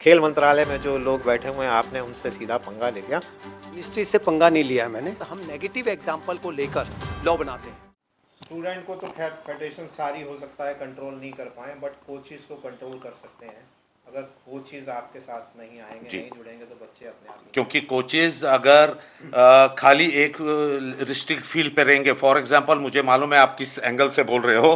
खेल मंत्रालय में जो लोग बैठे हुए हैं, आपने उनसे सीधा पंगा ले लिया। मिनिस्ट्री से पंगा नहीं लिया मैंने। हम नेगेटिव एग्जाम्पल को लेकर लॉ बनाते हैं। स्टूडेंट को तो खैर फेडरेशन सारी हो सकता है कंट्रोल नहीं कर पाए, बट कोचेस को कंट्रोल कर सकते हैं। अगर कोचेस आपके साथ नहीं आएंगे, नहीं जुड़ेंगे, तो बच्चे अपने आप ही, क्योंकि कोचेस अगर खाली एक रिस्ट्रिक्ट फील्ड पे रहेंगे, फॉर एग्जांपल मुझे मालूम है आप किस एंगल से बोल रहे हो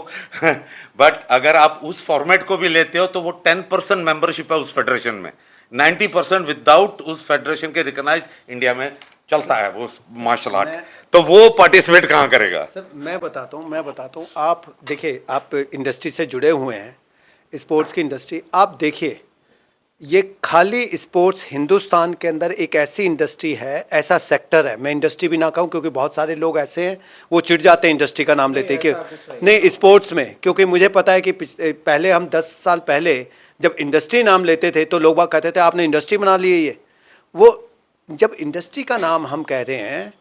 बट अगर आप उस फॉर्मेट को भी लेते हो तो वो 10% मेंबरशिप है उस फेडरेशन में, 90% विदाउट उस फेडरेशन के रिकॉग्नाइज इंडिया में चलता है वो मार्शल आर्ट, तो वो पार्टिसिपेट कहाँ करेगा? सर मैं बताता हूँ आप देखिए, आप इंडस्ट्री से जुड़े हुए हैं, स्पोर्ट्स की इंडस्ट्री, आप देखिए ये खाली स्पोर्ट्स हिंदुस्तान के अंदर एक ऐसी इंडस्ट्री है, ऐसा सेक्टर है, मैं इंडस्ट्री भी ना कहूँ क्योंकि बहुत सारे लोग ऐसे हैं वो चिढ़ जाते हैं इंडस्ट्री का नाम लेते हैं कि नहीं स्पोर्ट्स में, क्योंकि मुझे पता है कि पहले हम 10 साल पहले जब इंडस्ट्री नाम लेते थे तो लोग बाग कहते थे आपने इंडस्ट्री बना ली है ये वो। जब इंडस्ट्री का नाम हम कह रहे हैं,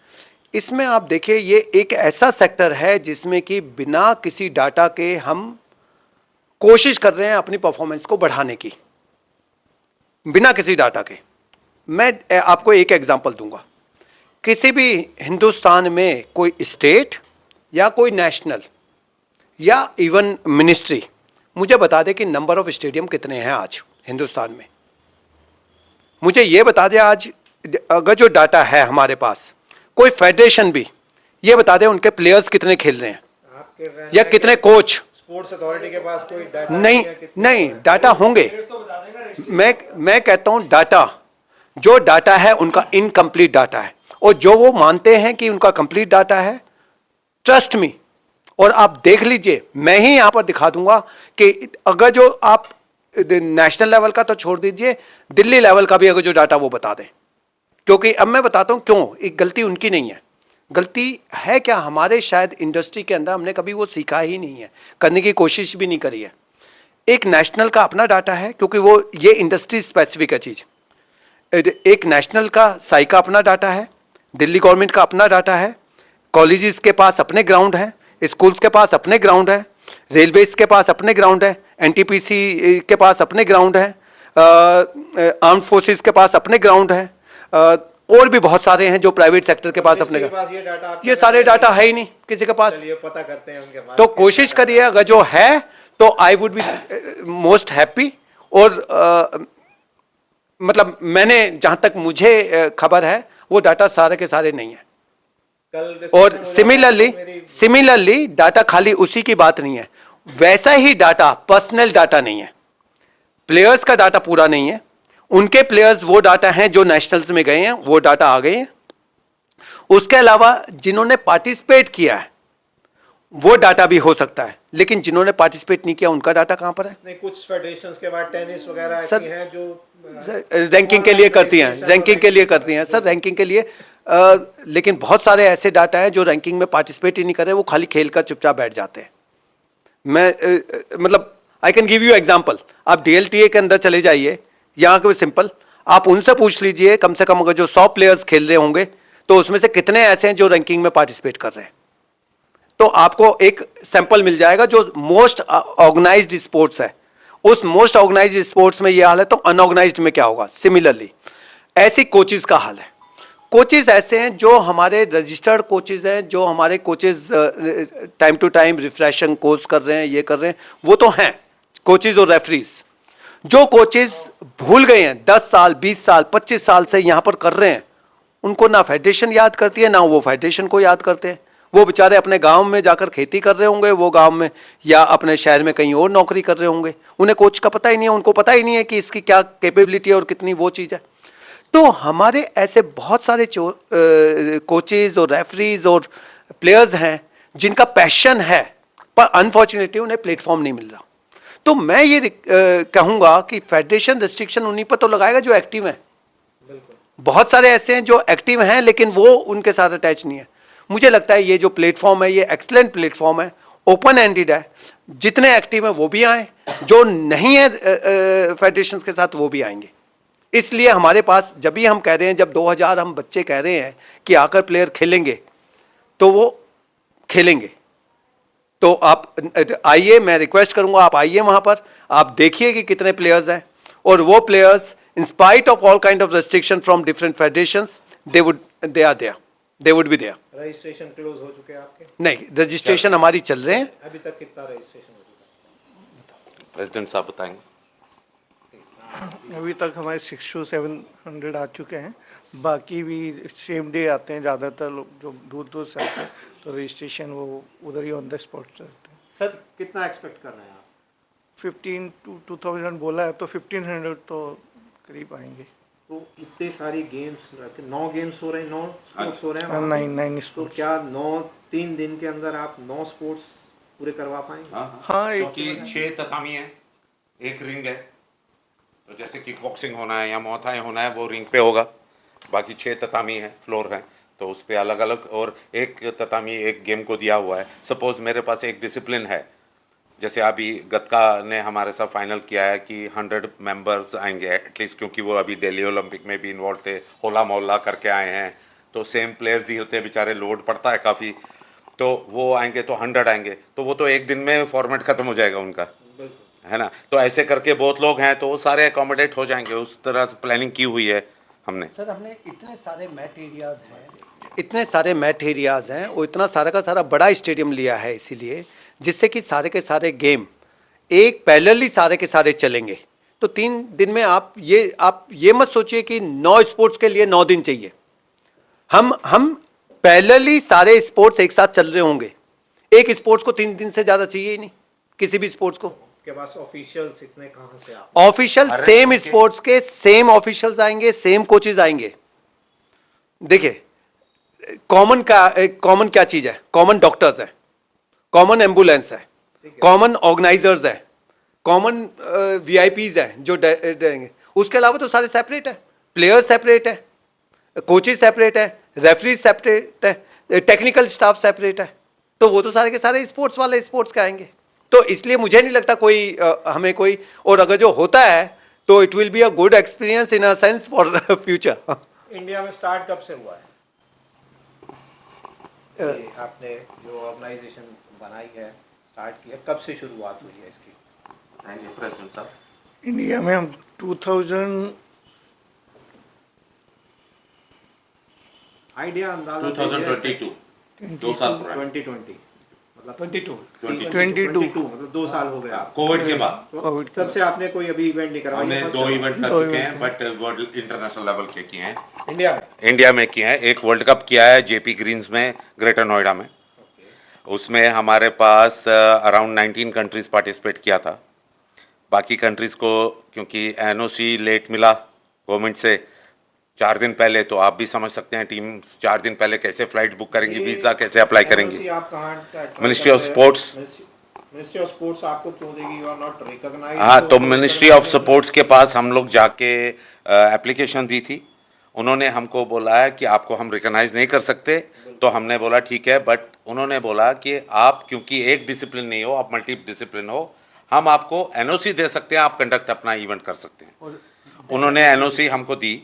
इसमें आप देखिए ये एक ऐसा सेक्टर है जिसमें कि बिना किसी डाटा के हम कोशिश कर रहे हैं अपनी परफॉर्मेंस को बढ़ाने की, बिना किसी डाटा के। मैं आपको एक एग्जांपल दूंगा, किसी भी हिंदुस्तान में कोई स्टेट या कोई नेशनल या इवन मिनिस्ट्री मुझे बता दे कि नंबर ऑफ स्टेडियम कितने हैं आज हिंदुस्तान में। मुझे ये बता दे आज, अगर जो डाटा है हमारे पास, कोई फेडरेशन भी ये बता दे उनके प्लेयर्स कितने खेल रहे हैं या कितने कोच। स्पोर्ट्स अथॉरिटी के पास कोई डाटा नहीं डाटा होंगे। मैं कहता हूं डाटा, जो डाटा है उनका इनकम्प्लीट डाटा है, और जो वो मानते हैं कि उनका कंप्लीट डाटा है, ट्रस्ट मी, और आप देख लीजिए, मैं ही यहां पर दिखा दूंगा कि अगर जो आप नेशनल लेवल का तो छोड़ दीजिए, दिल्ली लेवल का भी अगर जो डाटा वो बता दें, क्योंकि अब मैं बताता हूं क्यों, एक गलती उनकी नहीं है, गलती है क्या हमारे शायद इंडस्ट्री के अंदर हमने कभी वो सीखा ही नहीं है, करने की कोशिश भी नहीं करी है। एक नेशनल का अपना डाटा है क्योंकि वो ये इंडस्ट्री स्पेसिफिक है चीज़। एक नेशनल का साई का अपना डाटा है, दिल्ली गवर्नमेंट का अपना डाटा है, कॉलेजेस के पास अपने ग्राउंड है, स्कूल्स के पास अपने ग्राउंड है, रेलवेज के पास अपने ग्राउंड है, एनटीपीसी के पास अपने ग्राउंड है, आर्म्ड फोर्सेस के पास अपने ग्राउंड है, और भी बहुत सारे हैं जो प्राइवेट सेक्टर के पास अपने, ये सारे डाटा है ही नहीं किसी के पास। पता करते हैं उनके पास, तो कोशिश करिए, अगर जो है तो I would be most happy. और मतलब मैंने जहां तक मुझे खबर है वो डाटा सारे के सारे नहीं है। और सिमिलरली डाटा खाली उसी की बात नहीं है, वैसा ही डाटा पर्सनल डाटा नहीं है, प्लेयर्स का डाटा पूरा नहीं है, उनके प्लेयर्स वो डाटा हैं जो नेशनल्स में गए हैं वो डाटा आ गए हैं, उसके अलावा जिन्होंने पार्टिसिपेट किया है वो डाटा भी हो सकता है, लेकिन जिन्होंने पार्टिसिपेट नहीं किया उनका डाटा कहां पर है? नहीं, कुछ फेडरेशंस के बाद टेनिस वगैरह सर हैं जो रैंकिंग के लिए करती हैं, रैंकिंग के लिए करती हैं सर, रैंकिंग के लिए, लेकिन बहुत सारे ऐसे डाटा हैं जो रैंकिंग में पार्टिसिपेट ही नहीं कर रहे, वो खाली खेल कर चुपचाप बैठ जाते हैं। मैं मतलब I can give you example, आप DLTA के अंदर चले जाइए, यहाँ के सिंपल आप उनसे पूछ लीजिए, कम से कम अगर जो 100 प्लेयर्स खेल रहे होंगे तो उसमें से कितने ऐसे हैं जो रैंकिंग में पार्टिसिपेट कर रहे हैं, तो आपको एक सैंपल मिल जाएगा। जो मोस्ट ऑर्गेनाइज्ड स्पोर्ट्स है, उस मोस्ट ऑर्गेनाइज्ड स्पोर्ट्स में ये हाल है, तो अनऑर्गेनाइज्ड में क्या होगा? सिमिलरली ऐसी कोचेस का हाल है। कोचेस ऐसे हैं जो हमारे रजिस्टर्ड कोचेस हैं, जो हमारे coaches time to time refreshing course कर रहे हैं, ये कर रहे हैं, वो तो हैं कोचेस और रेफरीज। जो कोचेस भूल गए हैं 10 साल 20 साल 25 साल से यहाँ पर कर रहे हैं, उनको ना फेडरेशन याद करती है ना वो फेडरेशन को याद करते हैं। वो बेचारे अपने गांव में जाकर खेती कर रहे होंगे, वो गांव में या अपने शहर में कहीं और नौकरी कर रहे होंगे, उन्हें कोच का पता ही नहीं है, उनको पता ही नहीं है कि इसकी क्या कैपेबिलिटी है और कितनी वो चीज़ है। तो हमारे ऐसे बहुत सारे कोचेज और रेफरीज और प्लेयर्स हैं जिनका पैशन है, पर अनफॉर्चुनेटली उन्हें प्लेटफॉर्म नहीं मिल रहा। तो मैं ये कहूँगा कि फेडरेशन रिस्ट्रिक्शन उन्हीं पर तो लगाएगा जो एक्टिव हैं। बहुत सारे ऐसे हैं जो एक्टिव हैं लेकिन वो उनके साथ अटैच नहीं है। मुझे लगता है ये जो प्लेटफॉर्म है ये एक्सलेंट प्लेटफॉर्म है, ओपन एंडेड है, जितने एक्टिव हैं वो भी आए, जो नहीं है फेडरेशन के साथ वो भी आएंगे। इसलिए हमारे पास जब भी हम कह रहे हैं, जब 2000 हम बच्चे कह रहे हैं कि आकर प्लेयर खेलेंगे, तो वो खेलेंगे। तो आप आइए, मैं रिक्वेस्ट करूंगा आप आइए वहाँ पर, आप देखिए कि कितने प्लेयर्स हैं, और वो players in spite of all kind of restriction from different federations they would be there. Registration close हो चुके हैं आपके? नहीं, रजिस्ट्रेशन हमारी चल रहे हैं। अभी तक कितना रजिस्ट्रेशन हो चुका प्रेसिडेंट साहब बताएंगे। अभी तक हमारे 600 to 700 आ चुके हैं। बाकी भी सेम डे आते हैं ज़्यादातर लोग जो दूर दूर से आते हैं, तो रजिस्ट्रेशन वो उधर ही ऑन द स्पॉट करते हैं। सर कितना एक्सपेक्ट कर रहे हैं आप? 15 to 2000 बोला है, तो 1500 तो करीब आएंगे। तो इतने सारी गेम्स, 9 गेम्स हो रहे हैं, 9 स्पोर्ट्स हो रहे हैं वहाँ पे? 9 तो स्पोर्ट्स। क्या 3 दिन के अंदर आप 9 स्पोर्ट्स पूरे करवा पाएंगे? हाँ, एक क्योंकि 6 ततामी है, एक रिंग है, तो जैसे किक बॉक्सिंग होना है या मोथाई होना है वो रिंग पे होगा, बाकी 6 ततामी है, फ्लोर है, तो उस पे अलग अलग, और एक ततामी एक गेम को दिया हुआ है। सपोज मेरे पास एक डिसिप्लिन है, जैसे अभी गतका ने हमारे साथ फाइनल किया है कि 100 मेंबर्स आएंगे एटलीस्ट, क्योंकि वो अभी दिल्ली ओलंपिक में भी इन्वॉल्व थे, होला मोहल्ला करके आए हैं, तो सेम प्लेयर्स ही होते हैं बेचारे, लोड पड़ता है काफ़ी, तो वो आएंगे तो 100 आएंगे, तो वो तो एक दिन में फॉर्मेट ख़त्म हो जाएगा उनका, है ना। तो ऐसे करके बहुत लोग हैं तो वो सारे अकोमोडेट हो जाएंगे, उस तरह से प्लानिंग की हुई है हमने। सर हमने इतने सारे मैट एरियाज हैं और इतना सारा का सारा बड़ा स्टेडियम लिया है इसीलिए, जिससे कि सारे के सारे गेम एक पैरेलली सारे के सारे चलेंगे। तो 3 दिन में आप ये मत सोचिए कि 9 स्पोर्ट्स के लिए 9 दिन चाहिए। हम पैरेलली सारे स्पोर्ट्स एक साथ चल रहे होंगे। एक स्पोर्ट्स को 3 दिन से ज़्यादा चाहिए ही नहीं, किसी भी स्पोर्ट्स को। के पास ऑफिशियल्स इतने कहाँ से आप? ऑफिशियल सेम स्पोर्ट्स के सेम ऑफिशियल्स आएंगे, सेम कोचेज आएंगे। देखिए, कॉमन क्या चीज है? कॉमन डॉक्टर्स है, कॉमन एम्बुलेंस है, कॉमन ऑर्गेनाइजर्स है, कॉमन वीआईपीज हैं जो देंगे। उसके अलावा तो सारे सेपरेट है, प्लेयर्स सेपरेट है, कोचेज सेपरेट है, रेफरी सेपरेट है, टेक्निकल स्टाफ सेपरेट है। तो वो तो सारे के सारे स्पोर्ट्स वाले स्पोर्ट्स के आएंगे। तो इसलिए मुझे नहीं लगता हमें कोई, और अगर जो होता है तो it will be a good experience in a sense for future. India में स्टार्ट कब से हुआ है? ये आपने जो ऑर्गेनाइजेशन बनाई है, स्टार्ट किया, कब से शुरुआत हुई है इसकी? थैंक यू प्रेसिडेंट साहब। इंडिया में हम 2000 आइडिया अंदाजा 2022 2 साल पुराना, 2020 मतलब 22 मतलब 2 साल हो गए आप। कोविड के बाद कोविड तब से आपने कोई अभी इवेंट नहीं करवाया? हमने 2 इवेंट कर चुके हैं, बट वर्ल्ड इंटरनेशनल लेवल के किए हैं, इंडिया में? इंडिया में किए हैं। एक वर्ल्ड कप किया है जेपी ग्रीन्स में, ग्रेटर नोएडा में। उसमें हमारे पास अराउंड 19 कंट्रीज पार्टिसिपेट किया था। बाकी कंट्रीज़ को क्योंकि एनओसी लेट मिला गवर्नमेंट से 4 दिन पहले, तो आप भी समझ सकते हैं टीम 4 दिन पहले कैसे फ्लाइट बुक करेंगी, वीज़ा कैसे अप्लाई करेंगी। आप कहाँ? Ministry of sports. Ministry of sports आपको क्यों देगी? You are not recognised. हाँ, तो मिनिस्ट्री ऑफ स्पोर्ट्स के पास हम लोग जाके एप्लीकेशन दी थी। उन्होंने हमको बोला है कि आपको हम रिकॉग्नाइज नहीं कर सकते, तो हमने बोला ठीक है, बट उन्होंने बोला कि आप क्योंकि एक डिसिप्लिन नहीं हो, आप मल्टी डिसिप्लिन हो, हम आपको एनओसी दे सकते हैं, आप कंडक्ट अपना इवेंट कर सकते हैं। उन्होंने एनओसी हमको दी।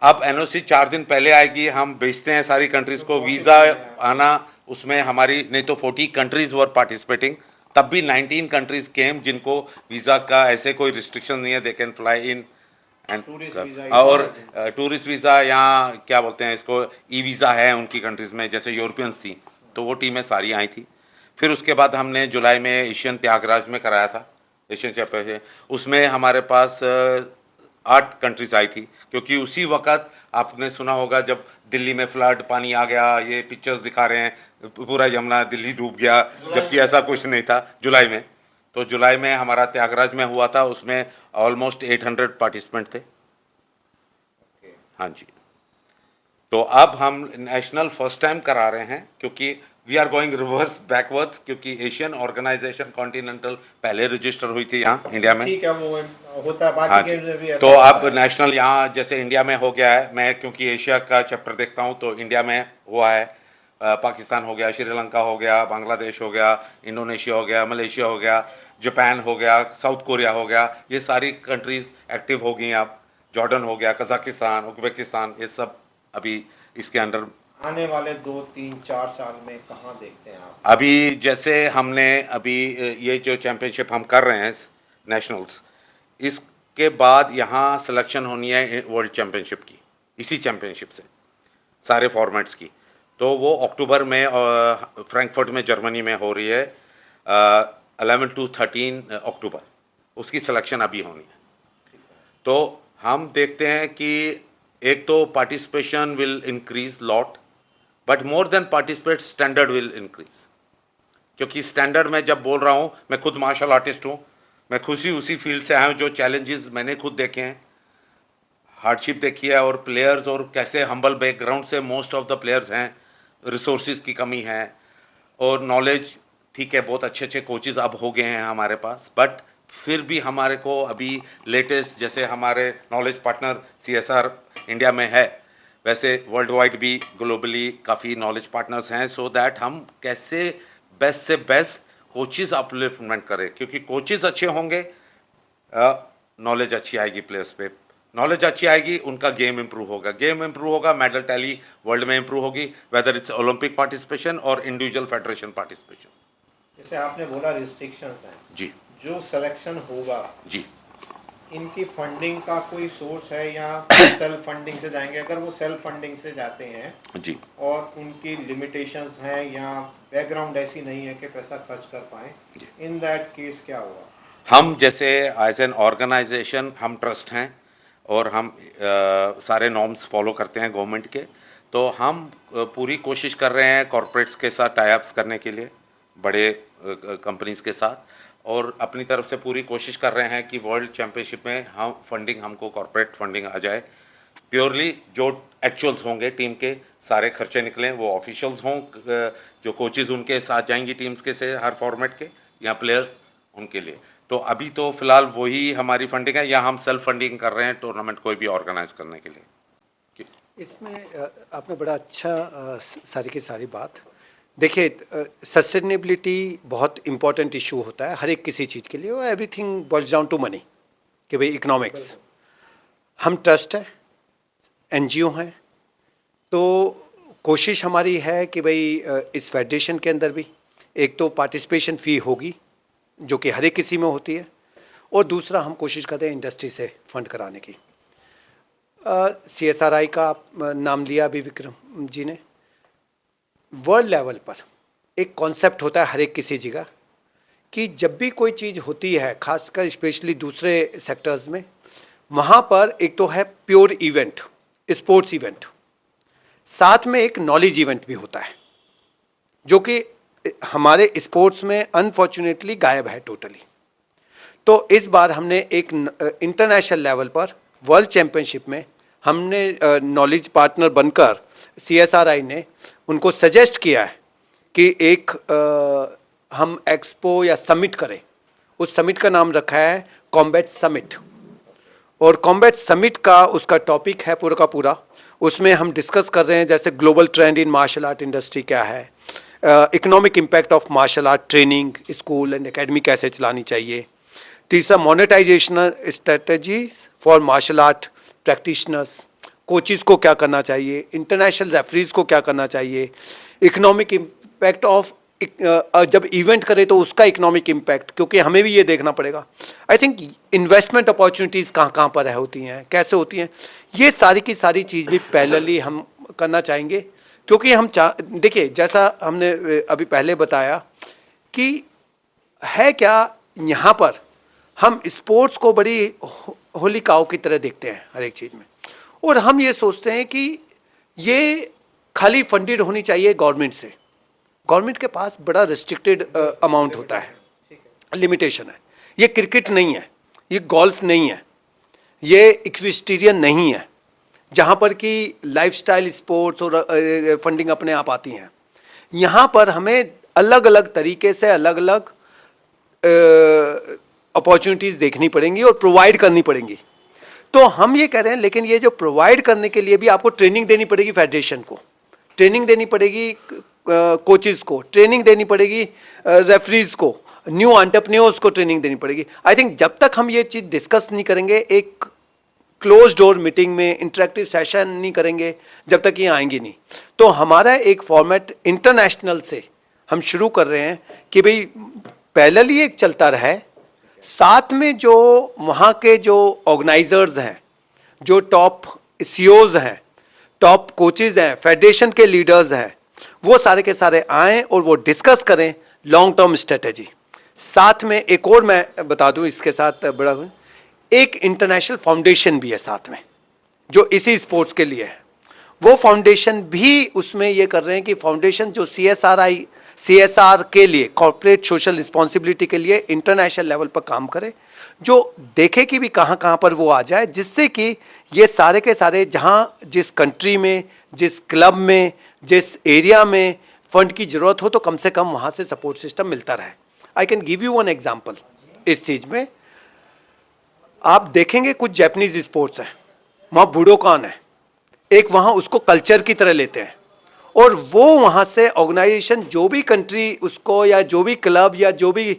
अब एनओसी 4 दिन पहले आएगी, हम भेजते हैं सारी कंट्रीज़ को, वीज़ा आना, उसमें हमारी नहीं तो 40 कंट्रीज़ वर पार्टिसिपेटिंग, तब भी 19 कंट्रीज़ केम जिनको वीज़ा का ऐसे कोई रिस्ट्रिक्शन नहीं है, they can fly in and. और टूरिस्ट वीज़ा या क्या बोलते हैं इसको, ई वीज़ा है उनकी कंट्रीज़ में, जैसे यूरोपियंस थी, तो वो टीमें सारी आई थी। फिर उसके बाद हमने जुलाई में एशियन त्यागराज में कराया था, एशियन चैंपियनशिप, उसमें हमारे पास 8 कंट्रीज़ आई थी, क्योंकि उसी वक्त आपने सुना होगा जब दिल्ली में फ्लड, पानी आ गया, ये पिक्चर्स दिखा रहे हैं पूरा यमुना दिल्ली डूब गया, जबकि ऐसा कुछ नहीं था जुलाई में। तो जुलाई में हमारा त्यागराज में हुआ था, उसमें ऑलमोस्ट 800 पार्टिसिपेंट थे। हाँ जी। तो अब हम नेशनल फर्स्ट टाइम करा रहे हैं, क्योंकि we are going reverse backwards, क्योंकि एशियन ऑर्गेनाइजेशन कॉन्टिनेंटल पहले रजिस्टर हुई थी यहाँ इंडिया में। ठीक है, वो होता है, हाँ बाकी जी। गेम्स में भी ऐसा तो होता अब है। नेशनल यहाँ जैसे इंडिया में हो गया है, मैं क्योंकि एशिया का चैप्टर देखता हूँ, तो इंडिया में हुआ है, पाकिस्तान हो गया, श्रीलंका हो गया, बांग्लादेश हो गया, इंडोनेशिया हो गया, मलेशिया हो गया, जापान हो गया, साउथ कोरिया हो गया, ये सारी कंट्रीज़ एक्टिव हो गई। आप जॉर्डन हो गया, कजाकिस्तान, उज़्बेकिस्तान, ये सब अभी इसके अंडर। आने वाले 2, 3, 4 साल में कहाँ देखते हैं आप? अभी जैसे हमने अभी ये जो चैम्पियनशिप हम कर रहे हैं नेशनल्स, इस के बाद यहाँ सिलेक्शन होनी है वर्ल्ड चैम्पियनशिप की, इसी चैम्पियनशिप से सारे फॉर्मेट्स की। तो वो अक्टूबर में फ्रैंकफर्ट में जर्मनी में हो रही है 11 to 13 अक्टूबर, उसकी सिलेक्शन अभी होनी है। तो हम देखते हैं कि एक तो participation will increase lot, but more than participate standard will increase. क्योंकि स्टैंडर्ड में जब बोल रहा हूँ, मैं खुद मार्शल आर्टिस्ट हूँ, मैं खुशी उसी फील्ड से आया हूँ जो चैलेंजेस मैंने खुद देखे हैं, हार्डशिप देखी है, और प्लेयर्स और कैसे हम्बल बैकग्राउंड से मोस्ट ऑफ द प्लेयर्स हैं, रिसोर्सेज की कमी है और नॉलेज, ठीक है बहुत अच्छे अच्छे कोचेज़ अब हो गए हैं हमारे पास, बट फिर भी हमारे को अभी लेटेस्ट जैसे हमारे नॉलेज पार्टनर CSR इंडिया में है, वैसे वर्ल्ड वाइड भी ग्लोबली काफ़ी नॉलेज पार्टनर्स हैं, सो दैट हम कैसे बेस्ट से बेस्ट कोचेज़ अपलिफ्टमेंट करें। क्योंकि कोचेज़ अच्छे होंगे, नॉलेज अच्छी आएगी प्लेयर्स पे, नॉलेज अच्छी आएगी, उनका गेम इंप्रूव होगा, गेम इंप्रूव होगा, मेडल टैली वर्ल्ड में इंप्रूव होगी, वेदर इट्स ओलंपिक पार्टिसिपेशन और इंडिविजुअल फेडरेशन पार्टिसिपेशन। जैसे आपने बोला रिस्ट्रिक्शंस हैं जी जो सिलेक्शन होगा, जी, इनकी फंडिंग का कोई सोर्स है या सेल्फ फंडिंग से जाएंगे? अगर वो सेल्फ फंडिंग से जाते हैं जी, और उनकी लिमिटेशंस हैं या बैकग्राउंड ऐसी नहीं है कि पैसा खर्च कर पाएं, इन दैट केस क्या होगा? हम जैसे एज एन ऑर्गेनाइजेशन हम ट्रस्ट हैं और हम सारे नॉर्म्स फॉलो करते हैं गवर्नमेंट के, तो हम पूरी कोशिश कर रहे हैं कॉरपोरेट्स के साथ टाई अप्स करने के लिए, बड़े कंपनीज के साथ, और अपनी तरफ से पूरी कोशिश कर रहे हैं कि वर्ल्ड चैम्पियनशिप में हम फंडिंग, हमको कॉरपोरेट फंडिंग आ जाए, प्योरली जो एक्चुअल्स होंगे टीम के सारे खर्चे निकलें, वो ऑफिशियल्स हों, जो कोचेज़ उनके साथ जाएंगी टीम्स के से हर फॉर्मेट के, या प्लेयर्स उनके लिए। तो अभी तो फिलहाल वही हमारी फंडिंग है, या हम सेल्फ फंडिंग कर रहे हैं टूर्नामेंट कोई भी ऑर्गेनाइज करने के लिए। इसमें आपने बड़ा अच्छा सारी की सारी बात, देखिए सस्टेनेबिलिटी बहुत इम्पोर्टेंट इशू होता है हर एक किसी चीज़ के लिए, और everything boils down to money, कि भाई इकोनॉमिक्स। हम ट्रस्ट है, NGO हैं, तो कोशिश हमारी है कि भाई इस फेडरेशन के अंदर भी एक तो पार्टिसिपेशन फ़ी होगी जो कि हर एक किसी में होती है, और दूसरा हम कोशिश करते हैं इंडस्ट्री से फंड कराने की। CSRI का नाम लिया अभी विक्रम जी ने, वर्ल्ड लेवल पर एक कॉन्सेप्ट होता है हर एक किसी जगह कि जब भी कोई चीज़ होती है, खासकर स्पेशली दूसरे सेक्टर्स में, वहाँ पर एक तो है प्योर इवेंट, स्पोर्ट्स इवेंट, साथ में एक नॉलेज इवेंट भी होता है, जो कि हमारे स्पोर्ट्स में अनफॉर्चुनेटली गायब है टोटली। तो इस बार हमने एक इंटरनेशनल लेवल पर वर्ल्ड चैम्पियनशिप में हमने नॉलेज पार्टनर बनकर CSRI ने उनको सजेस्ट किया है कि एक हम एक्सपो या समिट करें। उस समिट का नाम रखा है कॉम्बैट समिट, और कॉम्बैट समिट का उसका टॉपिक है पूरा का पूरा, उसमें हम डिस्कस कर रहे हैं जैसे global trend in martial art industry क्या है, economic impact of martial art training, school and academy कैसे चलानी चाहिए, तीसरा monetisation strategy for martial art practitioners, coaches को क्या करना चाहिए, इंटरनेशनल रेफरीज को क्या करना चाहिए, इकोनॉमिक इम्पैक्ट ऑफ जब इवेंट करें तो उसका इकोनॉमिक इम्पैक्ट, क्योंकि हमें भी ये देखना पड़ेगा। आई थिंक इन्वेस्टमेंट अपॉर्चुनिटीज़ कहाँ कहाँ पर होती हैं, कैसे होती हैं, ये सारी की सारी चीज़ भी पैरेलली हम करना चाहेंगे, क्योंकि हम देखिए जैसा हमने अभी पहले बताया कि है क्या, यहाँ पर हम स्पोर्ट्स को बड़ी होली काऊ की तरह देखते हैं हर एक चीज़ में, और हम ये सोचते हैं कि ये खाली फंडेड होनी चाहिए गवर्नमेंट से। गवर्नमेंट के पास बड़ा रिस्ट्रिक्टेड अमाउंट होता है, लिमिटेशन है। ये क्रिकेट नहीं है, ये गोल्फ नहीं है, ये इक्विस्टेरियन नहीं है जहाँ पर कि लाइफस्टाइल स्पोर्ट्स और फंडिंग अपने आप आती हैं। यहाँ पर हमें अलग अलग तरीके से अलग अलग अपॉर्चुनिटीज़ देखनी पड़ेंगी और प्रोवाइड करनी पड़ेंगी। तो हम ये कह रहे हैं, लेकिन ये जो प्रोवाइड करने के लिए भी आपको ट्रेनिंग देनी पड़ेगी, फेडरेशन को ट्रेनिंग देनी पड़ेगी, कोचेज़ को ट्रेनिंग देनी पड़ेगी, रेफरीज को, न्यू एंटरप्रेन्योर्स को ट्रेनिंग देनी पड़ेगी। आई थिंक जब तक हम ये चीज़ डिस्कस नहीं करेंगे, एक क्लोज डोर मीटिंग में इंटरेक्टिव सेशन नहीं करेंगे, जब तक ये आएंगी नहीं। तो हमारा एक फॉर्मेट इंटरनेशनल से हम शुरू कर रहे हैं कि भाई पैरेलली एक चलता रहे, साथ में जो वहाँ के जो ऑर्गेनाइजर्स हैं, जो टॉप सीईओज हैं, टॉप कोचेज हैं, फेडरेशन के लीडर्स हैं, वो सारे के सारे आएँ और वो डिस्कस करें लॉन्ग टर्म स्ट्रेटेजी। साथ में एक और मैं बता दूं इसके साथ बड़ा एक इंटरनेशनल फाउंडेशन भी है साथ में, जो इसी स्पोर्ट्स के लिए है। वो फाउंडेशन भी उसमें ये कर रहे हैं कि फाउंडेशन जो CSR के लिए, कॉर्पोरेट सोशल रिस्पॉन्सिबिलिटी के लिए इंटरनेशनल लेवल पर काम करे, जो देखे कि भी कहाँ कहाँ पर वो आ जाए, जिससे कि ये सारे के सारे जहाँ जिस कंट्री में, जिस क्लब में, जिस एरिया में फंड की ज़रूरत हो तो कम से कम वहाँ से सपोर्ट सिस्टम मिलता रहे। I can give you one example इस चीज़ में। आप देखेंगे कुछ जापानीज स्पोर्ट्स हैं, वहाँ बुडोकान है, एक वहाँ उसको कल्चर की तरह लेते हैं, और वो वहाँ से ऑर्गेनाइजेशन जो भी कंट्री उसको, या जो भी क्लब, या जो भी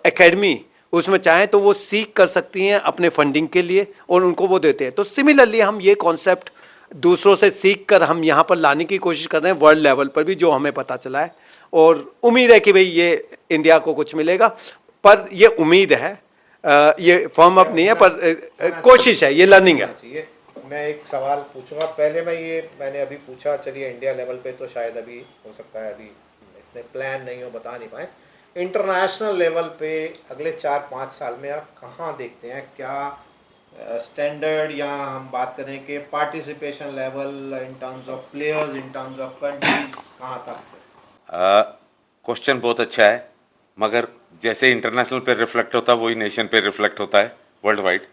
एकेडमी उसमें चाहें तो वो सीख कर सकती हैं अपने फंडिंग के लिए, और उनको वो देते हैं। तो सिमिलरली हम ये कॉन्सेप्ट दूसरों से सीख कर हम यहाँ पर लाने की कोशिश कर रहे हैं वर्ल्ड लेवल पर भी, जो हमें पता चला है, और उम्मीद है कि भाई ये इंडिया को कुछ मिलेगा। पर ये उम्मीद है, ये फॉर्म अप नहीं है, पर कोशिश है, ये लर्निंग है। चाहिए। मैं एक सवाल पूछूंगा, पहले मैंने अभी पूछा, चलिए इंडिया लेवल पे तो शायद अभी हो सकता है अभी इतने प्लान नहीं हो, बता नहीं पाए। इंटरनेशनल लेवल पे अगले 4-5 साल में आप कहाँ देखते हैं, क्या स्टैंडर्ड, या हम बात करें कि participation level in terms of players, in terms of countries, कहाँ तक? क्वेश्चन बहुत अच्छा है, मगर जैसे इंटरनेशनल पे रिफ्लेक्ट होता है वही नेशन पे रिफ्लेक्ट होता है वर्ल्ड वाइड।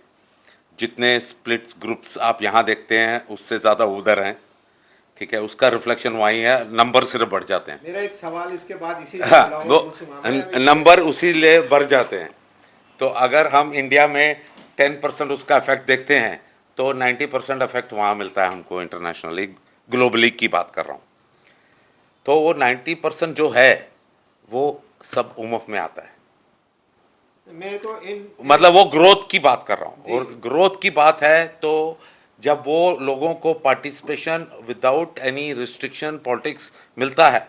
जितने स्प्लिट ग्रुप्स आप यहाँ देखते हैं उससे ज़्यादा उधर हैं, ठीक है, उसका रिफ्लेक्शन वही है, नंबर सिर्फ बढ़ जाते हैं। मेरा एक सवाल इसके बाद इसी हाँ, वो नंबर उसी लिए बढ़ जाते हैं। तो अगर हम इंडिया में 10% उसका इफेक्ट देखते हैं तो 90% इफेक्ट वहाँ मिलता है हमको इंटरनेशनली, ग्लोबली की बात कर रहा हूँ। तो वो 90% जो है वो सब उमफ में आता है। मेरे को मतलब वो ग्रोथ की बात कर रहा हूँ, और ग्रोथ की बात है तो जब वो लोगों को participation without any restriction politics मिलता है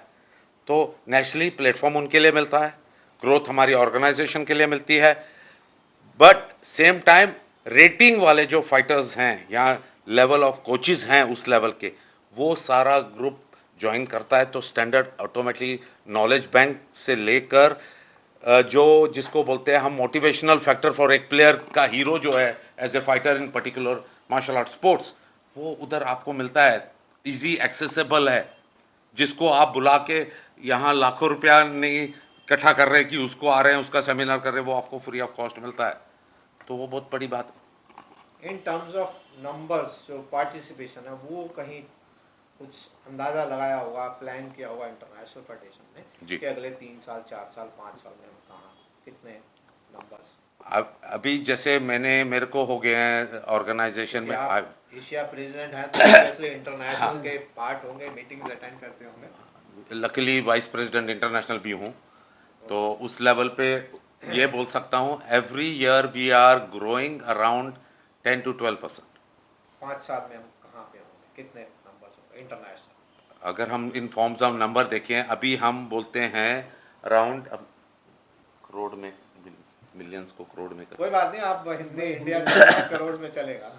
तो नेशनली प्लेटफॉर्म उनके लिए मिलता है, ग्रोथ हमारी ऑर्गेनाइजेशन के लिए मिलती है। बट सेम टाइम रेटिंग वाले जो फाइटर्स हैं या लेवल ऑफ कोचेस हैं उस लेवल के, वो सारा ग्रुप ज्वाइन करता है तो स्टैंडर्ड ऑटोमेटिकली नॉलेज बैंक से लेकर जो जिसको बोलते हैं हम मोटिवेशनल फैक्टर फॉर एक प्लेयर का हीरो जो है as a fighter in particular martial art sports, वो उधर आपको मिलता है, इजी एक्सेसिबल है। जिसको आप बुला के यहाँ लाखों रुपया नहीं इकट्ठा कर रहे हैं कि उसको आ रहे हैं उसका सेमिनार कर रहे हैं, वो आपको फ्री ऑफ कॉस्ट मिलता है, तो वो बहुत बड़ी बात है। इन टर्म्स ऑफ नंबर्स जो पार्टिसिपेशन है वो कहीं कुछ अंदाज़ा लगाया होगा, प्लान किया होगा इंटरनेशनल फेडरेशन ने कि अगले 3 साल 4 साल 5 साल में हम कहाँ कितने नंबर्स? अब अभी जैसे मेरे को हो गए हैं ऑर्गेनाइजेशन में, एशिया प्रेसिडेंट है तो ऑब्वियसली इंटरनेशनल के पार्ट होंगे, मीटिंग्स अटेंड करते होंगे। लकीली वाइस प्रेसिडेंट इंटरनेशनल भी हूँ, तो उस लेवल पे ये बोल सकता हूँ every year we are growing around 10 to 12%। 5 साल में हम कहाँ पे होंगे, कितने नंबर्स होंगे इंटरनेशनल? अगर हम इन फॉर्म्स ऑफ नंबर देखें, अभी हम बोलते हैं अराउंड, अब करोड़ में, मिलियंस को करोड़ में कोई बात नहीं, आप हिंदी इंडिया करोड़ में चलेगा।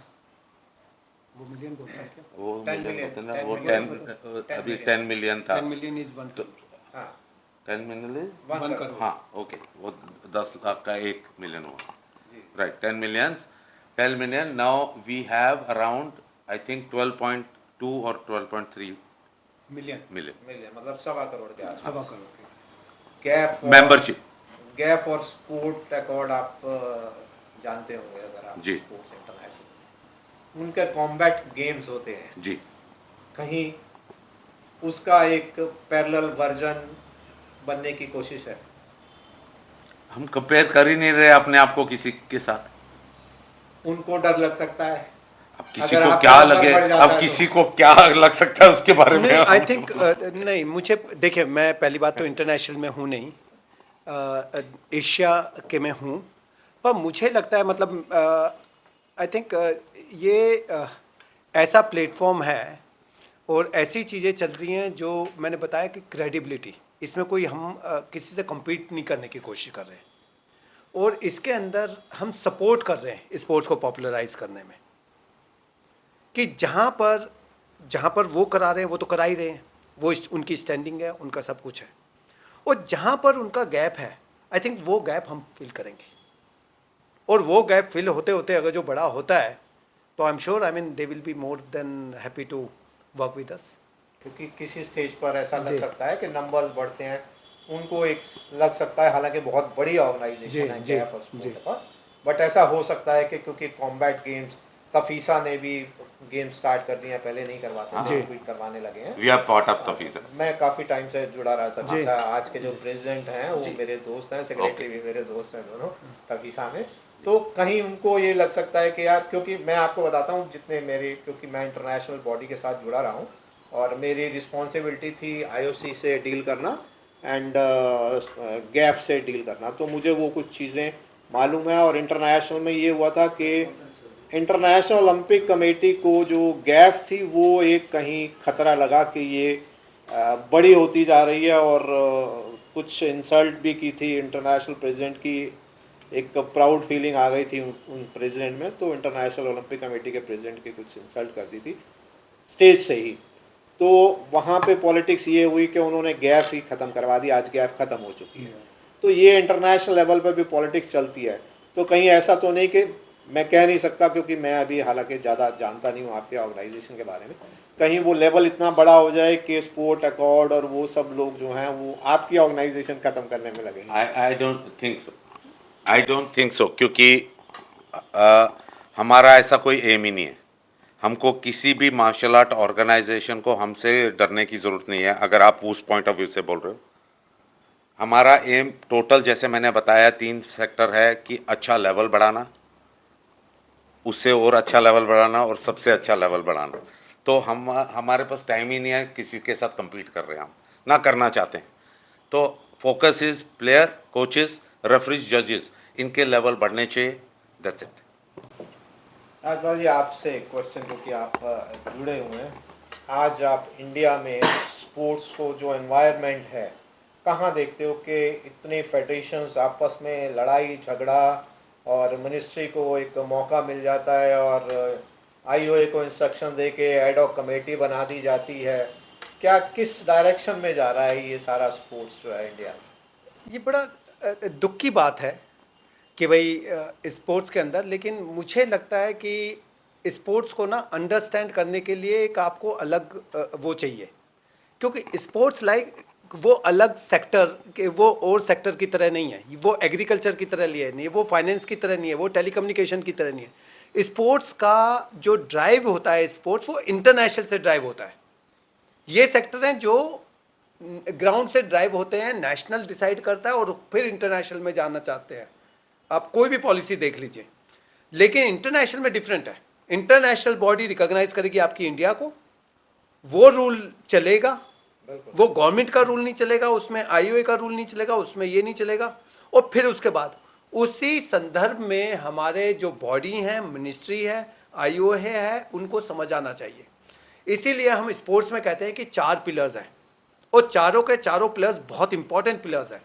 वो मिलियन बोलता है क्या? वो 10 मिलियन होते हैं ना, 10 वो मिलियन 10 10 अभी मिलियन। 10 मिलियन था। 10 मिलियन इज 1 तो हाँ 10 मिलियन इज 1 करोड़। हाँ ओके, वो 10 लाख का 1 मिलियन हुआ, जी right. 10 million now we have around I think 12.2 और 12.3 मिलियन मिलियन, मतलब 1.25 करोड़ के आसपास। 1.25 करोड़ गैप मेंबरशिप। गैप और स्पोर्ट अकॉर्ड आप जानते होंगे, अगर आप जी। स्पोर्ट्स इंटरनेशनल उनके कॉम्बैट गेम्स होते हैं जी, कहीं उसका एक पैरेलल वर्जन बनने की कोशिश है? हम कंपेयर कर ही नहीं रहे अपने आप को किसी के साथ। उनको डर लग सकता है, अब किसी अगर को आपका क्या नंबर लगे, बढ़ जाता अब है किसी को क्या लग सकता है उसके बारे में नहीं, आई थिंक नहीं, मुझे देखिए, मैं पहली बात तो इंटरनेशनल में हूँ नहीं, एशिया के में हूँ, पर मुझे लगता है मतलब आई थिंक ये ऐसा प्लेटफॉर्म है और ऐसी चीज़ें चल रही हैं जो मैंने बताया कि क्रेडिबिलिटी, इसमें कोई हम किसी से compete नहीं करने की कोशिश कर रहे हैं। और इसके अंदर हम सपोर्ट कर रहे हैं स्पोर्ट्स को पॉपुलराइज करने में, कि जहाँ पर वो करा रहे हैं वो तो करा ही रहे हैं, वो उनकी स्टैंडिंग है, उनका सब कुछ है, और जहाँ पर उनका गैप है आई थिंक वो गैप हम फिल करेंगे, और वो गैप फिल होते होते अगर जो बड़ा होता है तो I am sure, I mean they will be more than happy to work with us. क्योंकि किसी स्टेज पर ऐसा जी। लग सकता है कि नंबर्स बढ़ते हैं, उनको एक लग सकता है, हालांकि बहुत बड़ी जी, ऑर्गेनाइजेशन है जी, गैप और जी। स्पोर्ट का, बट ऐसा हो सकता है कि क्योंकि कॉम्बैट गेम्स, तफीसा ने भी गेम स्टार्ट कर दिया, पहले नहीं करवाते थे, जी। अभी करवाने लगे हैं। वी आर पार्ट ऑफ तफीसा। मैं काफ़ी टाइम से जुड़ा रहा था जी। तफीसा, आज के जो प्रेसिडेंट हैं वो मेरे दोस्त हैं, सेक्रेटरी भी मेरे दोस्त हैं दोनों तफीसा में। तो कहीं उनको ये लग सकता है कि यार, क्योंकि मैं आपको बताता हूँ जितने मेरे, क्योंकि मैं इंटरनेशनल बॉडी के साथ जुड़ा रहा हूँ और मेरी रिस्पॉन्सिबिलिटी थी आईओसी से डील करना एंड गैप से डील करना, तो मुझे वो कुछ चीज़ें मालूम है। और इंटरनेशनल में ये हुआ था कि इंटरनेशनल ओलंपिक कमेटी को जो गैप थी वो एक कहीं खतरा लगा कि ये बड़ी होती जा रही है, और कुछ इंसल्ट भी की थी इंटरनेशनल प्रेसिडेंट की, एक प्राउड फीलिंग आ गई थी उन प्रेसिडेंट में, तो इंटरनेशनल ओलंपिक कमेटी के प्रेसिडेंट की कुछ इंसल्ट कर दी थी स्टेज से ही। तो वहाँ पे पॉलिटिक्स ये हुई कि उन्होंने गैप ही ख़त्म करवा दी, आज गैप ख़त्म हो चुकी है। तो ये इंटरनेशनल लेवल पे भी पॉलिटिक्स चलती है, तो कहीं ऐसा तो नहीं कि, मैं कह नहीं सकता क्योंकि मैं अभी हालांकि ज़्यादा जानता नहीं हूँ आपके ऑर्गेनाइजेशन के बारे में, कहीं वो लेवल इतना बड़ा हो जाए कि स्पोर्ट अकॉर्ड और वो सब लोग जो हैं वो आपकी ऑर्गेनाइजेशन ख़त्म करने में लगेंगे। I don't think so, I don't think so, क्योंकि हमारा ऐसा कोई एम ही नहीं है। हमको किसी भी मार्शल आर्ट ऑर्गेनाइजेशन को हमसे डरने की ज़रूरत नहीं है, अगर आप उस पॉइंट ऑफ व्यू से बोल रहे हो। हमारा एम टोटल, जैसे मैंने बताया, 3 सेक्टर है कि अच्छा लेवल बढ़ाना, उससे और अच्छा लेवल बढ़ाना और सबसे अच्छा लेवल बढ़ाना। तो हमारे पास टाइम ही नहीं है किसी के साथ compete कर रहे हैं, हम ना करना चाहते हैं। तो focus is player, coaches, referees, जजेस, इनके लेवल बढ़ने चाहिए, दैट्स इट। राजपाल जी, आपसे एक क्वेश्चन, क्योंकि आप जुड़े हुए हैं, आज आप इंडिया में स्पोर्ट्स को जो एनवायरनमेंट है, कहाँ देखते हो कि इतने फेडरेशंस आपस में लड़ाई झगड़ा, और मिनिस्ट्री को एक मौका मिल जाता है और आईओए को इंस्ट्रक्शन दे के एडॉक कमेटी बना दी जाती है, क्या किस डायरेक्शन में जा रहा है ये सारा स्पोर्ट्स जो है इंडिया में? ये बड़ा दुख की बात है कि भाई स्पोर्ट्स के अंदर, लेकिन मुझे लगता है कि स्पोर्ट्स को ना अंडरस्टैंड करने के लिए एक आपको अलग वो चाहिए, क्योंकि स्पोर्ट्स लाइक वो अलग सेक्टर के, वो और सेक्टर की तरह नहीं है, वो एग्रीकल्चर की तरह नहीं है, वो फाइनेंस की तरह नहीं है, वो टेलीकम्युनिकेशन की तरह नहीं है। स्पोर्ट्स का जो ड्राइव होता है, स्पोर्ट्स वो इंटरनेशनल से ड्राइव होता है। ये सेक्टर हैं जो ग्राउंड से ड्राइव होते हैं, नेशनल डिसाइड करता है और फिर इंटरनेशनल में जाना चाहते हैं। आप कोई भी पॉलिसी देख लीजिए, लेकिन इंटरनेशनल में डिफरेंट है। इंटरनेशनल बॉडी रिकॉग्नाइज करेगी आपकी इंडिया को, वो रूल चलेगा, वो गवर्नमेंट का रूल नहीं चलेगा, उसमें आईओए का रूल नहीं चलेगा, उसमें ये नहीं चलेगा। और फिर उसके बाद उसी संदर्भ में हमारे जो बॉडी हैं, मिनिस्ट्री है, आईओए है, उनको समझ आना चाहिए। इसीलिए हम स्पोर्ट्स में कहते हैं कि 4 पिलर्स हैं, और चारों के चारों पिलर्स बहुत इंपॉर्टेंट पिलर्स हैं।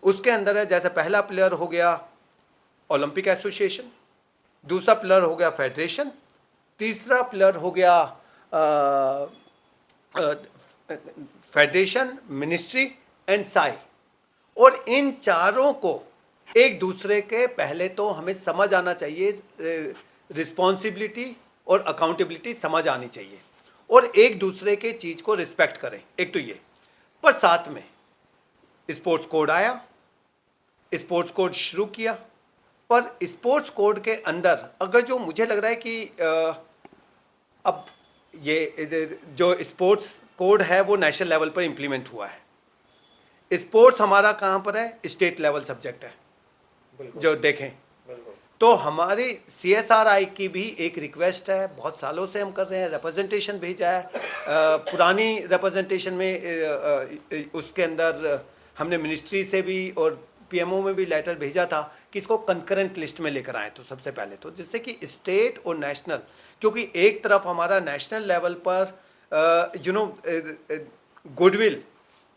उसके अंदर है, जैसे पहला पिलर हो गया ओलंपिक एसोसिएशन, दूसरा पिलर हो गया फेडरेशन, तीसरा पिलर हो गया फेडरेशन, मिनिस्ट्री एंड साई। और इन चारों को एक दूसरे के पहले तो हमें समझ आना चाहिए, रिस्पॉन्सिबिलिटी और अकाउंटेबिलिटी समझ आनी चाहिए, और एक दूसरे के चीज़ को रिस्पेक्ट करें। एक तो ये, पर साथ में स्पोर्ट्स कोड आया, स्पोर्ट्स कोड शुरू किया, पर स्पोर्ट्स कोड के अंदर अगर जो मुझे लग रहा है कि अब ये जो स्पोर्ट्स कोड है वो नेशनल लेवल पर इम्प्लीमेंट हुआ है। स्पोर्ट्स हमारा कहाँ पर है? स्टेट लेवल सब्जेक्ट है जो देखें। तो हमारी CSRI की भी एक रिक्वेस्ट है, बहुत सालों से हम कर रहे हैं, रिप्रेजेंटेशन भेजा है। पुरानी रिप्रेजेंटेशन में उसके अंदर हमने मिनिस्ट्री से भी और PMO में भी लेटर भेजा था कि इसको कंकरेंट लिस्ट में लेकर आए। तो सबसे पहले तो जिससे कि स्टेट और नेशनल, क्योंकि एक तरफ हमारा नेशनल लेवल पर गुडविल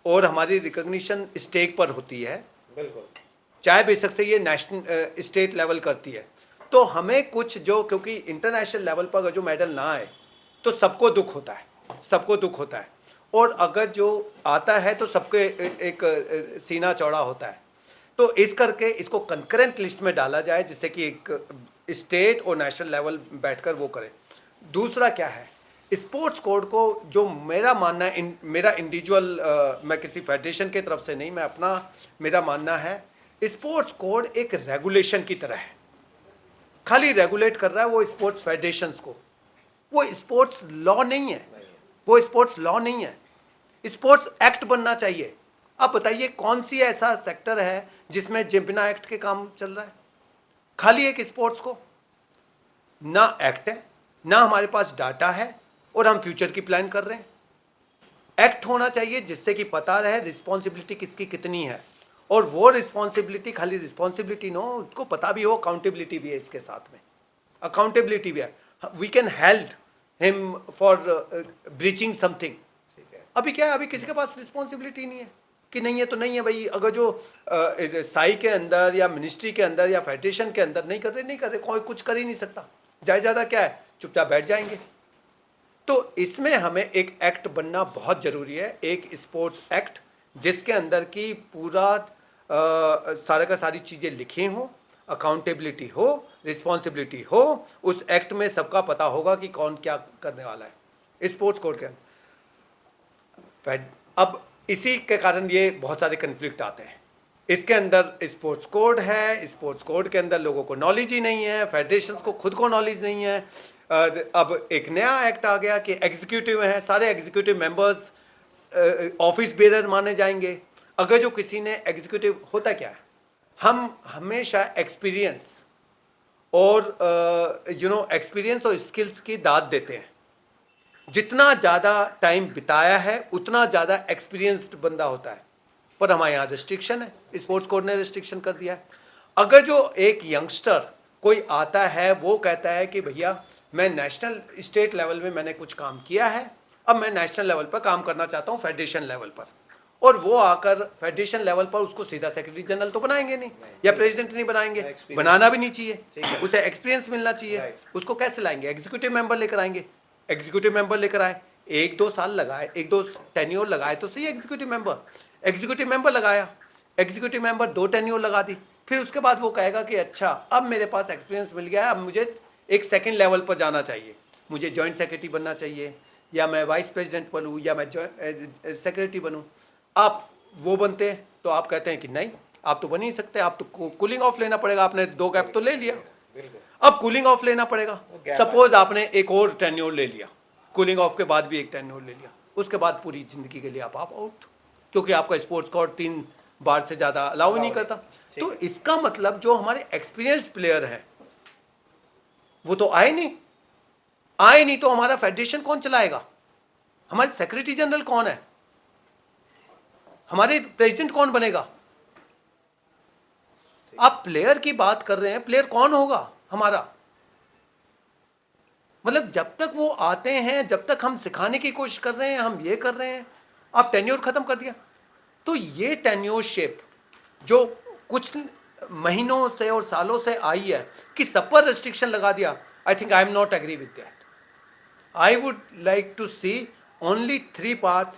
और हमारी रिकॉग्निशन स्टेक पर होती है, बिल्कुल चाहे बेशक से ये नेशनल स्टेट लेवल करती है, तो हमें कुछ जो, क्योंकि इंटरनेशनल लेवल पर अगर जो मेडल ना आए तो सबको दुख होता है, सबको दुख होता है, और अगर जो आता है तो सबके एक सीना चौड़ा होता है। तो इस करके इसको कंकरेंट लिस्ट में डाला जाए, जिससे कि एक स्टेट और नेशनल लेवल बैठकर वो करे। दूसरा क्या है, स्पोर्ट्स कोड को, जो मेरा मानना है, मेरा इंडिविजुअल, मैं किसी फेडरेशन की तरफ से नहीं, मैं अपना, मेरा मानना है स्पोर्ट्स कोड एक रेगुलेशन की तरह है, खाली रेगुलेट कर रहा है वो स्पोर्ट्स फेडरेशंस को, वो स्पोर्ट्स लॉ नहीं है, वो स्पोर्ट्स लॉ नहीं है, स्पोर्ट्स एक्ट बनना चाहिए। अब बताइए कौन सी ऐसा सेक्टर है जिसमें बिना एक्ट के काम चल रहा है? खाली एक स्पोर्ट्स को ना एक्ट है, ना हमारे पास डाटा है, और हम फ्यूचर की प्लान कर रहे हैं। एक्ट होना चाहिए जिससे कि पता रहे रिस्पॉन्सिबिलिटी किसकी कितनी है, और वो रिस्पॉन्सिबिलिटी खाली रिस्पॉन्सिबिलिटी नो, उसको पता भी हो अकाउंटेबिलिटी भी है, इसके साथ में अकाउंटेबिलिटी भी है। We can help him for breaching something. अभी क्या है, अभी किसी के पास रिस्पॉन्सिबिलिटी नहीं है कि नहीं है तो नहीं है भाई। अगर जो साई के अंदर या मिनिस्ट्री के अंदर या फेडरेशन के अंदर नहीं कर रहे, कोई कुछ कर ही नहीं सकता। ज़्यादा क्या है, चुपचाप बैठ जाएंगे। तो इसमें हमें एक एक्ट बनना बहुत ज़रूरी है, एक स्पोर्ट्स एक्ट, जिसके अंदर की पूरा सारा का सारी चीज़ें लिखी हों, अकाउंटेबिलिटी हो, रिस्पॉन्सिबिलिटी हो, उस एक्ट में सबका पता होगा कि कौन क्या करने वाला है स्पोर्ट्स कोड के अंदर। अब इसी के कारण ये बहुत सारे कन्फ्लिक्ट आते हैं। इसके अंदर स्पोर्ट्स कोड है, स्पोर्ट्स कोड के अंदर लोगों को नॉलेज ही नहीं है, फेडरेशंस को खुद को नॉलेज नहीं है। अब एक नया एक्ट आ गया कि एग्जीक्यूटिव हैं, सारे एग्जीक्यूटिव मेंबर्स ऑफिस बेरर माने जाएंगे। अगर जो किसी ने एग्जीक्यूटिव, होता क्या है, हम हमेशा एक्सपीरियंस और एक्सपीरियंस और स्किल्स की दाद देते हैं। जितना ज़्यादा टाइम बिताया है उतना ज़्यादा एक्सपीरियंस्ड बंदा होता है, पर हमारे यहाँ रिस्ट्रिक्शन है, स्पोर्ट्स कोड ने रिस्ट्रिक्शन कर दिया है। अगर जो एक यंगस्टर कोई आता है, वो कहता है कि भैया मैं नेशनल स्टेट लेवल में मैंने कुछ काम किया है, अब मैं नेशनल लेवल पर काम करना चाहता हूँ, फेडरेशन लेवल पर, और वो आकर फेडरेशन लेवल पर, उसको सीधा सेक्रेटरी जनरल तो बनाएंगे नहीं, या प्रेसिडेंट नहीं बनाएंगे, बनाना भी नहीं चाहिए, उसे एक्सपीरियंस मिलना चाहिए। उसको कैसे लाएंगे? एग्जीक्यूटिव मेंबर लेकर आएंगे। एग्जीक्यूटिव मेंबर लेकर आए, 1-2 साल लगाए, 1-2 टेन्योर लगाए तो सही। एग्जीक्यूटिव मेंबर लगाया, एग्जीक्यूटिव मेंबर 2 टेन्योर लगा दी, फिर उसके बाद वो कहेगा कि अच्छा अब मेरे पास एक्सपीरियंस मिल गया है, अब मुझे एक सेकंड लेवल पर जाना चाहिए, मुझे जॉइंट सेक्रेटरी बनना चाहिए, या मैं वाइस प्रेसिडेंट बनूँ, या मैं सेक्रेटरी बनूँ। आप वो बनते हैं तो आप कहते हैं कि नहीं, आप तो बन ही सकते, आप तो कूलिंग ऑफ लेना पड़ेगा, आपने 2 गैप तो ले लिया, अब कूलिंग ऑफ लेना पड़ेगा। सपोज आपने एक और टेन्योर ले लिया, कूलिंग ऑफ के बाद भी एक टेन्योर ले लिया, उसके बाद पूरी जिंदगी के लिए आप आउट, क्योंकि आपका स्पोर्ट्स कोड 3 बार से ज़्यादा अलाउ नहीं करता। तो इसका मतलब जो हमारे एक्सपीरियंस्ड प्लेयर हैं वो तो आए नहीं तो हमारा फेडरेशन कौन चलाएगा? हमारे सेक्रेटरी जनरल कौन है? हमारे प्रेसिडेंट कौन बनेगा? आप प्लेयर की बात कर रहे हैं, प्लेयर कौन होगा हमारा? मतलब जब तक वो आते हैं, जब तक हम सिखाने की कोशिश कर रहे हैं, हम ये कर रहे हैं, आप टेन्योर खत्म कर दिया। तो ये टेन्योरशिप जो कुछ महीनों से और सालों से आई है कि सब पर रेस्ट्रिक्शन लगा दिया, I think I am not agree with that. I would like to see only 3 parts,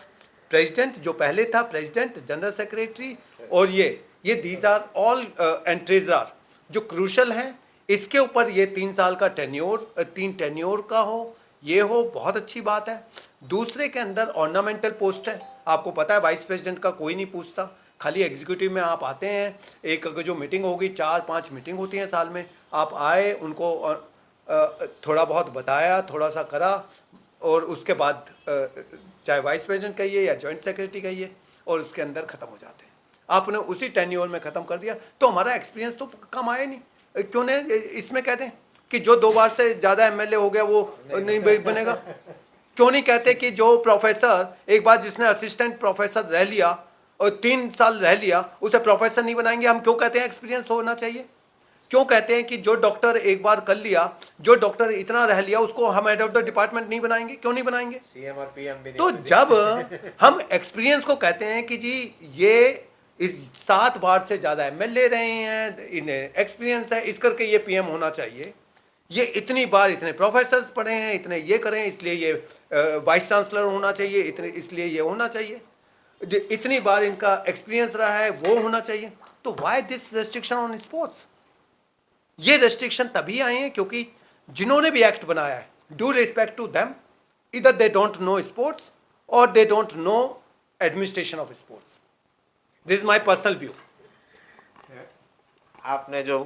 president जो पहले था, प्रेसिडेंट, जनरल सेक्रेटरी, और ये these are all and treasurer जो क्रूशल हैं। इसके ऊपर ये 3 साल का टेन्योर, 3 टेन्योर का हो, ये हो, बहुत अच्छी बात है। दूसरे के अंदर ऑर्नामेंटल पोस्ट है, आपको पता है वाइस प्रेसिडेंट का कोई नहीं पूछता, खाली एग्जीक्यूटिव में आप आते हैं, एक अगर जो मीटिंग होगी, 4-5 मीटिंग होती हैं साल में, आप आए, उनको थोड़ा बहुत बताया, थोड़ा सा करा, और उसके बाद चाहे वाइस प्रेसिडेंट कहिए या जॉइंट सेक्रेटरी कहिए, और उसके अंदर ख़त्म हो जाते हैं। आपने उसी टेन्योर में ख़त्म कर दिया, तो हमारा एक्सपीरियंस तो कम आया नहीं। क्यों नहीं इसमें कहते हैं कि जो 2 बार से ज़्यादा एमएलए हो गया वो नहीं बनेगा? क्यों नहीं कहते कि जो प्रोफेसर एक बार जिसने असिस्टेंट प्रोफेसर रह लिया और 3 साल रह लिया, उसे प्रोफेसर नहीं बनाएंगे? हम क्यों कहते हैं एक्सपीरियंस होना चाहिए? क्यों कहते हैं कि जो डॉक्टर एक बार कर लिया, जो डॉक्टर इतना रह लिया, उसको हम हेड ऑफ द डिपार्टमेंट नहीं बनाएंगे? क्यों नहीं बनाएंगे? सीएम और पीएम भी नहीं तो जब हम एक्सपीरियंस को कहते हैं कि जी ये इस 7 बार से ज़्यादा एमएलए रहे हैं, इन्हें एक्सपीरियंस है, इस करके ये पीएम होना चाहिए। ये इतनी बार इतने प्रोफेसर्स पढ़े हैं, इतने ये करें, इसलिए ये वाइस चांसलर होना चाहिए, इतने इसलिए ये होना चाहिए, इतनी बार इनका एक्सपीरियंस रहा है, वो होना चाहिए। तो why this restriction on sports? ये रेस्ट्रिक्शन तभी आए हैं क्योंकि जिन्होंने भी एक्ट बनाया है, ड्यू रिस्पेक्ट टू देम, इधर दे डोंट नो स्पोर्ट्स और they don't know administration of sports. This is my personal view. आपने जो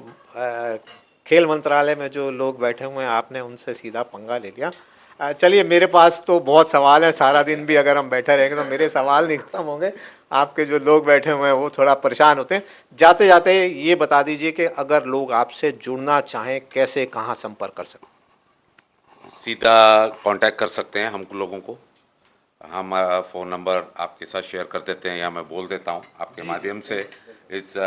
खेल मंत्रालय में जो लोग बैठे हुए हैं, आपने उनसे सीधा पंगा ले लिया। चलिए, मेरे पास तो बहुत सवाल है, सारा दिन भी अगर हम बैठे रहेंगे तो मेरे सवाल नहीं खत्म होंगे। आपके जो लोग बैठे हुए हैं वो थोड़ा परेशान होते हैं। जाते जाते ये बता दीजिए कि अगर लोग आपसे जुड़ना चाहें, कैसे, कहाँ संपर्क कर सकते हैं? सीधा कांटेक्ट कर सकते हैं हम लोगों को। हम फ़ोन नंबर आपके साथ शेयर कर देते हैं या मैं बोल देता हूँ आपके माध्यम से। इट्स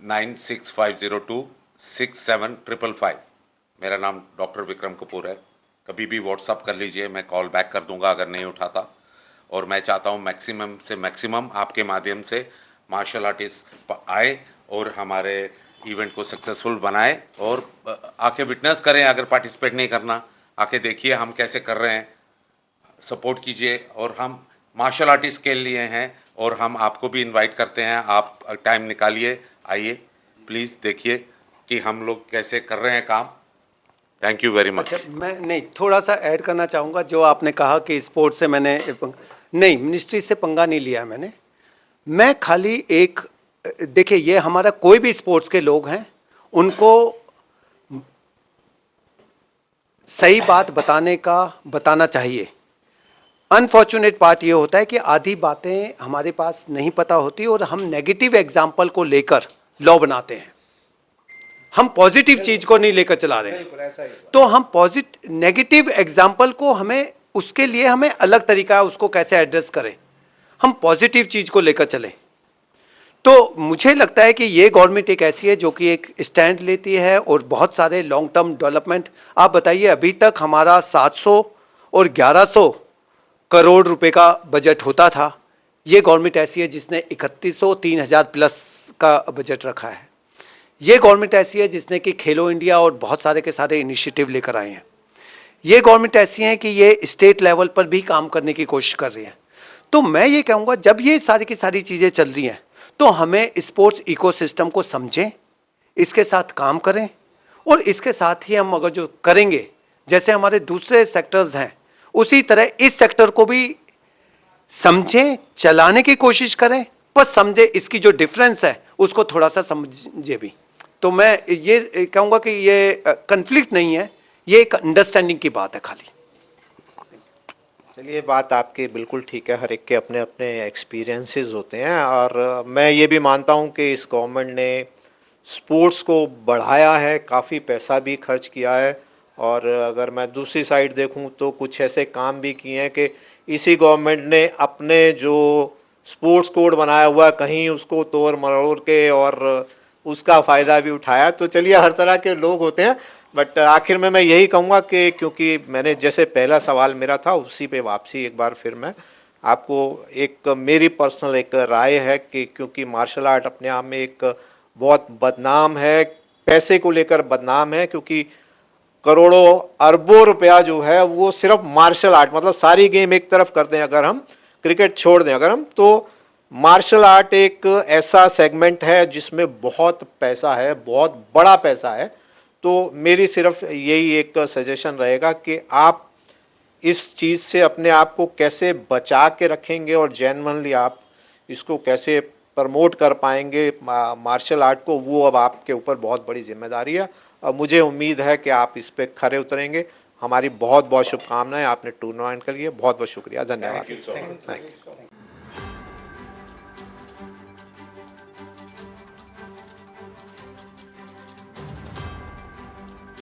9650267555। मेरा नाम डॉक्टर विक्रम कपूर है। कभी भी व्हाट्सअप कर लीजिए, मैं कॉल बैक कर दूंगा अगर नहीं उठाता। और मैं चाहता हूँ मैक्सिमम से मैक्सिमम आपके माध्यम से मार्शल आर्टिस्ट आए और हमारे इवेंट को सक्सेसफुल बनाए और आके विटनेस करें। अगर पार्टिसिपेट नहीं करना, आके देखिए हम कैसे कर रहे हैं, सपोर्ट कीजिए। और हम मार्शल आर्टिस्ट के लिए हैं और हम आपको भी इनवाइट करते हैं। आप टाइम निकालिए, आइए प्लीज़, देखिए कि हम लोग कैसे कर रहे हैं काम। Thank you very much. अच्छा, मैं नहीं, थोड़ा सा ऐड करना चाहूँगा। जो आपने कहा कि स्पोर्ट्स से मैंने नहीं, मिनिस्ट्री से पंगा नहीं लिया मैंने। मैं खाली एक, देखिए, ये हमारा कोई भी स्पोर्ट्स के लोग हैं, उनको सही बात बताना चाहिए। अनफॉर्चुनेट पार्ट ये होता है कि आधी बातें हमारे पास नहीं पता होती और हम नेगेटिव एग्जाम्पल को लेकर लॉ बनाते हैं। हम पॉजिटिव चीज को नहीं लेकर चला रहे हैं। तो हम नेगेटिव एग्जाम्पल को हमें, उसके लिए हमें अलग तरीका है उसको कैसे एड्रेस करें। हम पॉजिटिव चीज को लेकर चलें। तो मुझे लगता है कि ये गवर्नमेंट एक ऐसी है जो कि एक स्टैंड लेती है और बहुत सारे लॉन्ग टर्म डेवलपमेंट। आप बताइए, अभी तक हमारा 700 और 1100 करोड़ रुपए का बजट होता था। ये गवर्नमेंट ऐसी है जिसने 3100 3000 प्लस का बजट रखा है। ये गवर्नमेंट ऐसी है जिसने कि खेलो इंडिया और बहुत सारे के सारे इनिशिएटिव लेकर आए हैं। ये गवर्नमेंट ऐसी है कि ये स्टेट लेवल पर भी काम करने की कोशिश कर रही है। तो मैं ये कहूँगा, जब ये सारी की सारी चीज़ें चल रही हैं तो हमें स्पोर्ट्स इकोसिस्टम को समझें, इसके साथ काम करें और इसके साथ ही हम अगर जो करेंगे, जैसे हमारे दूसरे सेक्टर्स हैं, उसी तरह इस सेक्टर को भी समझें, चलाने की कोशिश करें, पर समझे इसकी जो डिफरेंस है उसको थोड़ा सा समझे भी। तो मैं ये कहूँगा कि ये कन्फ्लिक्ट नहीं है, ये एक अंडरस्टैंडिंग की बात है खाली। चलिए, बात आपकी बिल्कुल ठीक है। हर एक के अपने अपने एक्सपीरियंसेस होते हैं और मैं ये भी मानता हूँ कि इस गवर्नमेंट ने स्पोर्ट्स को बढ़ाया है, काफ़ी पैसा भी खर्च किया है। और अगर मैं दूसरी साइड देखूँ तो कुछ ऐसे काम भी किए हैं कि इसी गवर्नमेंट ने अपने जो स्पोर्ट्स कोड बनाया हुआ, कहीं उसको तोड़ मरोड़ के और उसका फ़ायदा भी उठाया। तो चलिए, हर तरह के लोग होते हैं। बट आखिर में मैं यही कहूँगा कि क्योंकि मैंने जैसे पहला सवाल मेरा था, उसी पे वापसी एक बार फिर मैं आपको एक मेरी पर्सनल एक राय है कि क्योंकि मार्शल आर्ट अपने आप में एक बहुत बदनाम है, पैसे को लेकर बदनाम है, क्योंकि करोड़ों अरबों रुपया जो है वो सिर्फ मार्शल आर्ट, मतलब सारी गेम एक तरफ कर दें, अगर हम क्रिकेट छोड़ दें अगर हम, तो मार्शल आर्ट एक ऐसा सेगमेंट है जिसमें बहुत पैसा है, बहुत बड़ा पैसा है। तो मेरी सिर्फ यही एक सजेशन रहेगा कि आप इस चीज़ से अपने आप को कैसे बचा के रखेंगे और जेन्युइनली आप इसको कैसे प्रमोट कर पाएंगे मार्शल आर्ट को, वो अब आपके ऊपर बहुत बड़ी जिम्मेदारी है। और मुझे उम्मीद है कि आप इस पे खरे उतरेंगे। हमारी बहुत बहुत शुभकामनाएं आपने टूर्नामेंट के लिए। बहुत बहुत शुक्रिया, धन्यवाद। Thank you.